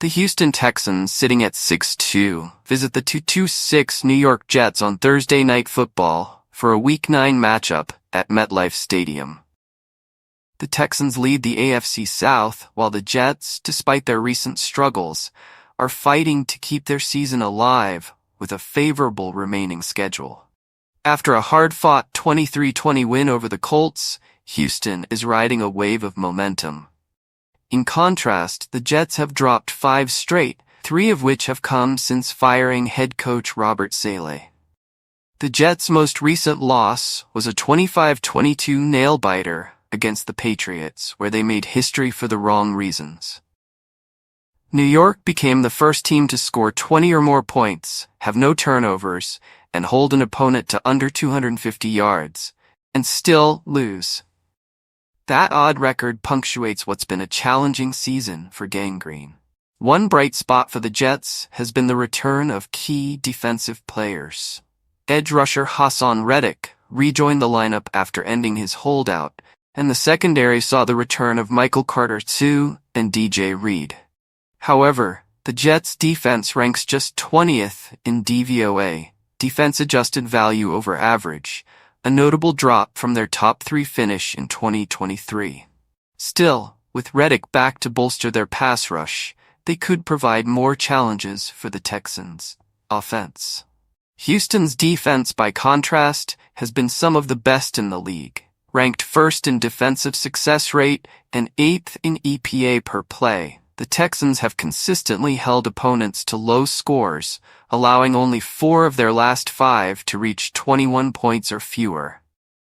The Houston Texans, sitting at 6-2, visit the 2-6 New York Jets on Thursday Night Football for a Week 9 matchup at MetLife Stadium. The Texans lead the AFC South, while the Jets, despite their recent struggles, are fighting to keep their season alive with a favorable remaining schedule. After a hard-fought 23-20 win over the Colts, Houston is riding a wave of momentum. In contrast, the Jets have dropped 5 straight, 3 of which have come since firing head coach Robert Saleh. The Jets' most recent loss was a 25-22 nail-biter against the Patriots, where they made history for the wrong reasons. New York became the first team to score 20 or more points, have no turnovers, and hold an opponent to under 250 yards, and still lose. That odd record punctuates what's been a challenging season for Gangrene. One bright spot for the Jets has been the return of key defensive players. Edge rusher Haason Reddick rejoined the lineup after ending his holdout, and the secondary saw the return of Michael Carter II and DJ Reed. However, the Jets' defense ranks just 20th in DVOA, defense-adjusted value over average, a notable drop from their top 3 finish in 2023. Still, with Reddick back to bolster their pass rush, they could provide more challenges for the Texans' offense. Houston's defense, by contrast, has been some of the best in the league, ranked 1st in defensive success rate and 8th in EPA per play. The Texans have consistently held opponents to low scores, allowing only 4 of their last 5 to reach 21 points or fewer.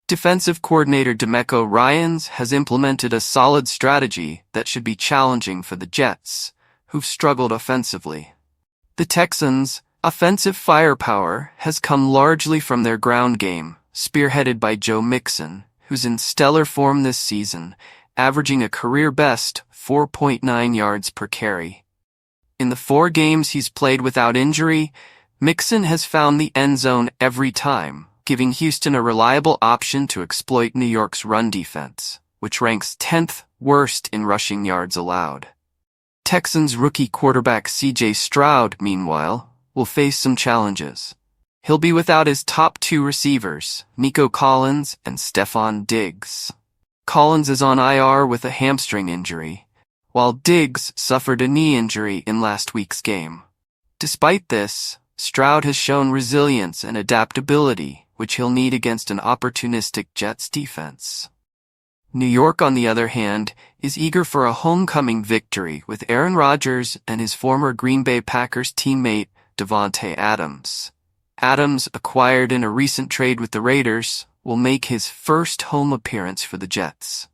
Defensive coordinator DeMeco Ryans has implemented a solid strategy that should be challenging for the Jets, who've struggled offensively. The Texans' offensive firepower has come largely from their ground game, spearheaded by Joe Mixon, who's in stellar form this season, averaging a career-best 4.9 yards per carry. In the 4 games he's played without injury, Mixon has found the end zone every time, giving Houston a reliable option to exploit New York's run defense, which ranks 10th worst in rushing yards allowed. Texans rookie quarterback C.J. Stroud, meanwhile, will face some challenges. He'll be without his top 2 receivers, Nico Collins and Stephon Diggs. Collins is on IR with a hamstring injury, while Diggs suffered a knee injury in last week's game. Despite this, Stroud has shown resilience and adaptability, which he'll need against an opportunistic Jets defense. New York, on the other hand, is eager for a homecoming victory with Aaron Rodgers and his former Green Bay Packers teammate Davante Adams. Adams, acquired in a recent trade with the Raiders, will make his first home appearance for the Jets.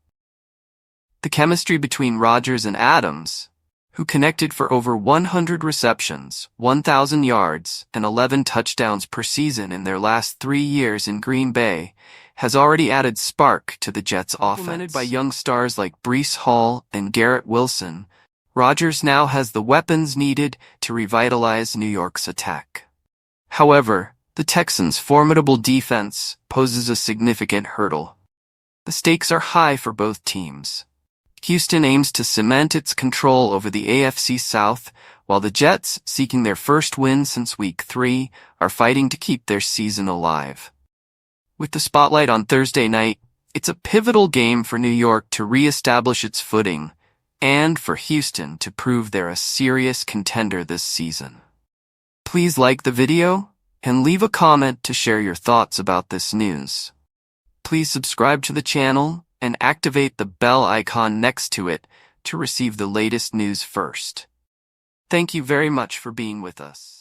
The chemistry between Rodgers and Adams, who connected for over 100 receptions, 1,000 yards, and 11 touchdowns per season in their last 3 years in Green Bay, has already added spark to the Jets' offense. Complemented by young stars like Breece Hall and Garrett Wilson, Rodgers now has the weapons needed to revitalize New York's attack. However, the Texans' formidable defense poses a significant hurdle. The stakes are high for both teams. Houston aims to cement its control over the AFC South, while the Jets, seeking their first win since Week 3, are fighting to keep their season alive. With the spotlight on Thursday night, it's a pivotal game for New York to re-establish its footing, and for Houston to prove they're a serious contender this season. Please like the video and leave a comment to share your thoughts about this news. Please subscribe to the channel and activate the bell icon next to it to receive the latest news first. Thank you very much for being with us.